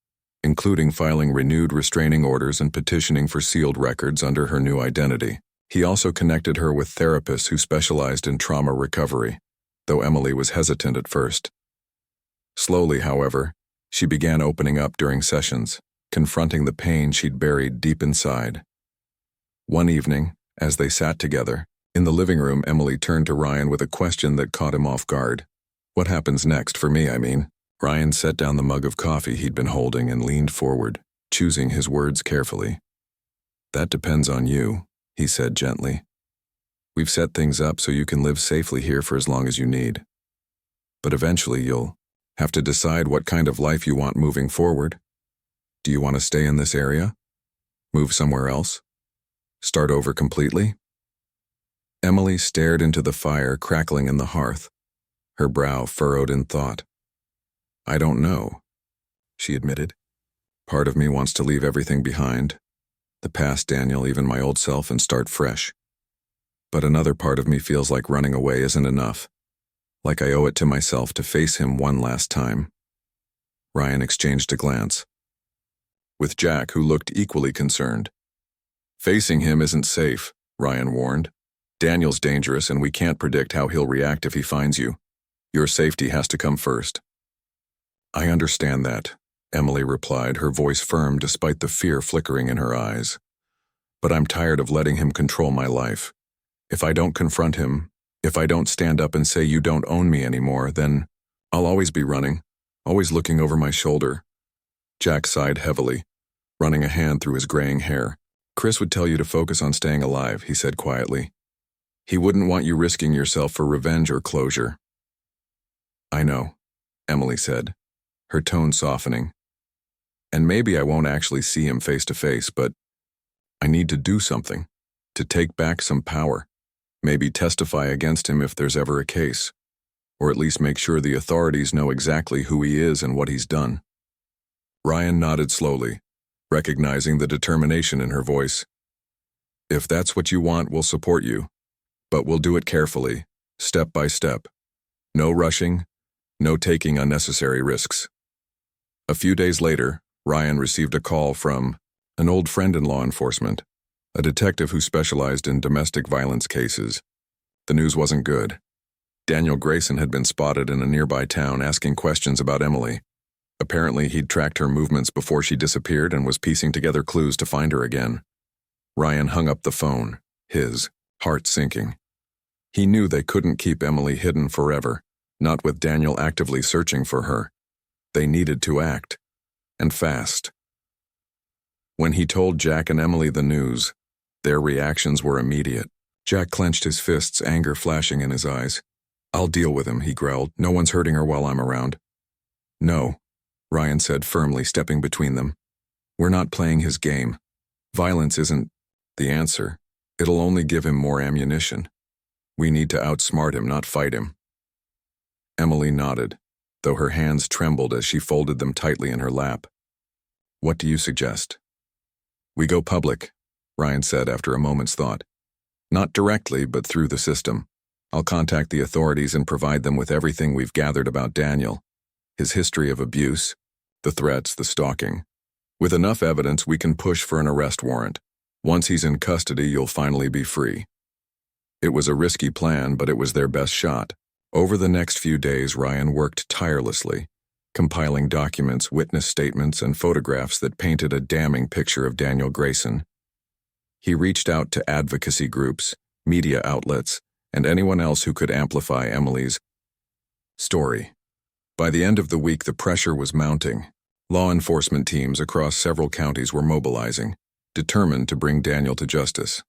including filing renewed restraining orders and petitioning for sealed records under her new identity. He also connected her with therapists who specialized in trauma recovery, though Emily was hesitant at first. Slowly, however, she began opening up during sessions, confronting the pain she'd buried deep inside. One evening, as they sat together, in the living room, Emily turned to Ryan with a question that caught him off guard. "What happens next, for me, I mean?" Ryan set down the mug of coffee he'd been holding and leaned forward, choosing his words carefully. "That depends on you," he said gently. "We've set things up so you can live safely here for as long as you need. But eventually you'll have to decide what kind of life you want moving forward. Do you want to stay in this area? Move somewhere else? Start over completely?" Emily stared into the fire crackling in the hearth, her brow furrowed in thought. "I don't know," she admitted. "Part of me wants to leave everything behind, the past Daniel, even my old self, and start fresh. But another part of me feels like running away isn't enough, like I owe it to myself to face him one last time." Ryan exchanged a glance with Jack, who looked equally concerned. "Facing him isn't safe," Ryan warned. "Daniel's dangerous and we can't predict how he'll react if he finds you. Your safety has to come first." "I understand that," Emily replied, her voice firm despite the fear flickering in her eyes. "But I'm tired of letting him control my life. If I don't confront him, if I don't stand up and say you don't own me anymore, then I'll always be running, always looking over my shoulder." Jack sighed heavily, running a hand through his graying hair. "Chris would tell you to focus on staying alive," he said quietly. "He wouldn't want you risking yourself for revenge or closure." "I know," Emily said, her tone softening. "And maybe I won't actually see him face to face, but I need to do something, to take back some power, maybe testify against him if there's ever a case, or at least make sure the authorities know exactly who he is and what he's done." Ryan nodded slowly, recognizing the determination in her voice. "If that's what you want, we'll support you, but we'll do it carefully, step by step. No rushing, no taking unnecessary risks." A few days later, Ryan received a call from an old friend in law enforcement, a detective who specialized in domestic violence cases. The news wasn't good. Daniel Grayson had been spotted in a nearby town asking questions about Emily. Apparently, he'd tracked her movements before she disappeared and was piecing together clues to find her again. Ryan hung up the phone, his heart sinking. He knew they couldn't keep Emily hidden forever, not with Daniel actively searching for her. They needed to act, and fast. When he told Jack and Emily the news, their reactions were immediate. Jack clenched his fists, anger flashing in his eyes. "I'll deal with him," he growled. "No one's hurting her while I'm around." "No," Ryan said firmly, stepping between them. "We're not playing his game. Violence isn't the answer. It'll only give him more ammunition. We need to outsmart him, not fight him." Emily nodded, though her hands trembled as she folded them tightly in her lap. "What do you suggest?" "We go public," Ryan said after a moment's thought. "Not directly, but through the system. I'll contact the authorities and provide them with everything we've gathered about Daniel, his history of abuse, the threats, the stalking. With enough evidence, we can push for an arrest warrant. Once he's in custody, you'll finally be free." It was a risky plan, but it was their best shot. Over the next few days, Ryan worked tirelessly, compiling documents, witness statements, and photographs that painted a damning picture of Daniel Grayson. He reached out to advocacy groups, media outlets, and anyone else who could amplify Emily's story. By the end of the week, the pressure was mounting. Law enforcement teams across several counties were mobilizing, determined to bring Daniel to justice.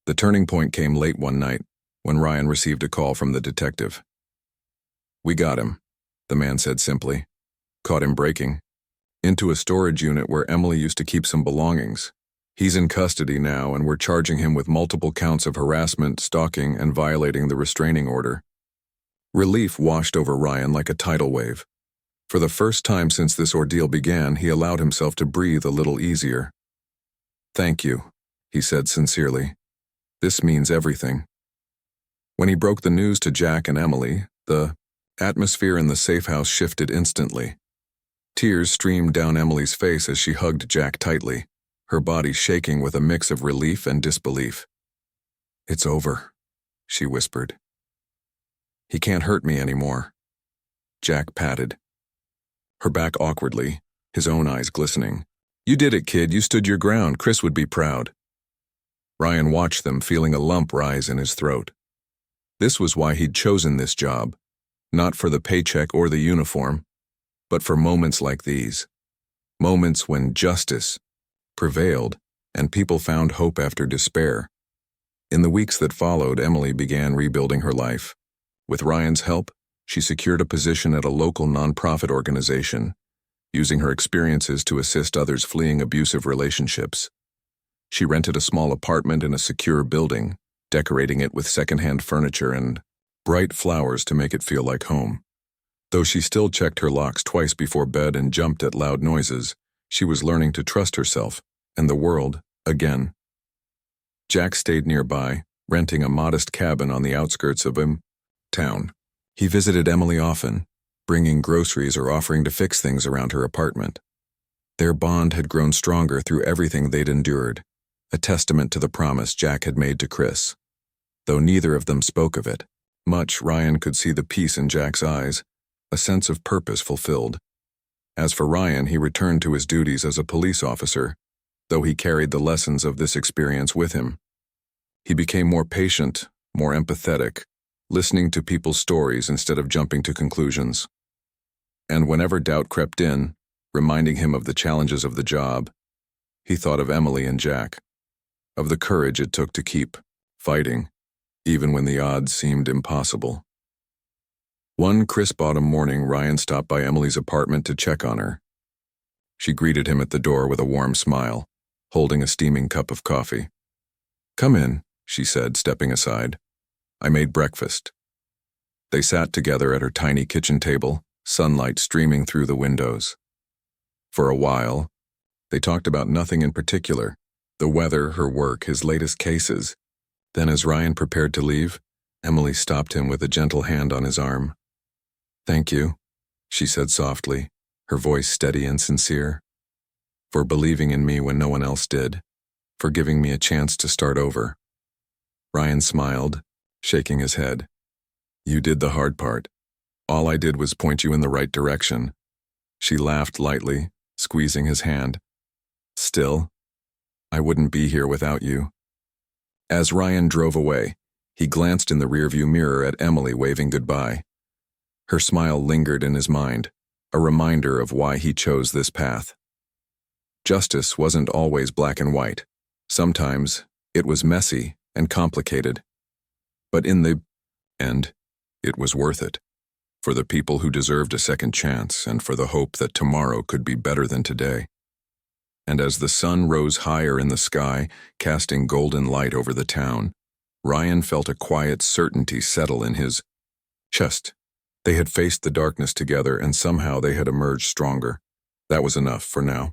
The turning point came late one night, when Ryan received a call from the detective. "We got him," the man said simply. "Caught him breaking into a storage unit where Emily used to keep some belongings. He's in custody now, and we're charging him with multiple counts of harassment, stalking, and violating the restraining order." Relief washed over Ryan like a tidal wave. For the first time since this ordeal began, he allowed himself to breathe a little easier. "Thank you," he said sincerely. "This means everything." When he broke the news to Jack and Emily, the atmosphere in the safe house shifted instantly. Tears streamed down Emily's face as she hugged Jack tightly, her body shaking with a mix of relief and disbelief. "It's over," she whispered. "He can't hurt me anymore." Jack patted her back awkwardly, his own eyes glistening. "You did it, kid. You stood your ground. Chris would be proud." Ryan watched them, feeling a lump rise in his throat. This was why he'd chosen this job, not for the paycheck or the uniform, but for moments like these. Moments when justice prevailed and people found hope after despair. In the weeks that followed, Emily began rebuilding her life. With Ryan's help, she secured a position at a local nonprofit organization, using her experiences to assist others fleeing abusive relationships. She rented a small apartment in a secure building, decorating it with secondhand furniture and bright flowers to make it feel like home. Though she still checked her locks twice before bed and jumped at loud noises, she was learning to trust herself and the world again. Jack stayed nearby, renting a modest cabin on the outskirts of town. He visited Emily often, bringing groceries or offering to fix things around her apartment. Their bond had grown stronger through everything they'd endured, a testament to the promise Jack had made to Chris. Though neither of them spoke of it much, Ryan could see the peace in Jack's eyes, a sense of purpose fulfilled. As for Ryan, he returned to his duties as a police officer, though he carried the lessons of this experience with him. He became more patient, more empathetic, listening to people's stories instead of jumping to conclusions. And whenever doubt crept in, reminding him of the challenges of the job, he thought of Emily and Jack, of the courage it took to keep fighting, even when the odds seemed impossible. One crisp autumn morning, Ryan stopped by Emily's apartment to check on her. She greeted him at the door with a warm smile, holding a steaming cup of coffee. "Come in," she said, stepping aside. "I made breakfast." They sat together at her tiny kitchen table, sunlight streaming through the windows. For a while, they talked about nothing in particular, the weather, her work, his latest cases. Then, as Ryan prepared to leave, Emily stopped him with a gentle hand on his arm. "Thank you," she said softly, her voice steady and sincere, "for believing in me when no one else did, for giving me a chance to start over." Ryan smiled, shaking his head. "You did the hard part. All I did was point you in the right direction." She laughed lightly, squeezing his hand. "Still, I wouldn't be here without you." As Ryan drove away, he glanced in the rearview mirror at Emily waving goodbye. Her smile lingered in his mind, a reminder of why he chose this path. Justice wasn't always black and white. Sometimes it was messy and complicated. But in the end, it was worth it. For the people who deserved a second chance and for the hope that tomorrow could be better than today. And as the sun rose higher in the sky, casting golden light over the town, Ryan felt a quiet certainty settle in his chest. They had faced the darkness together and somehow they had emerged stronger. That was enough for now.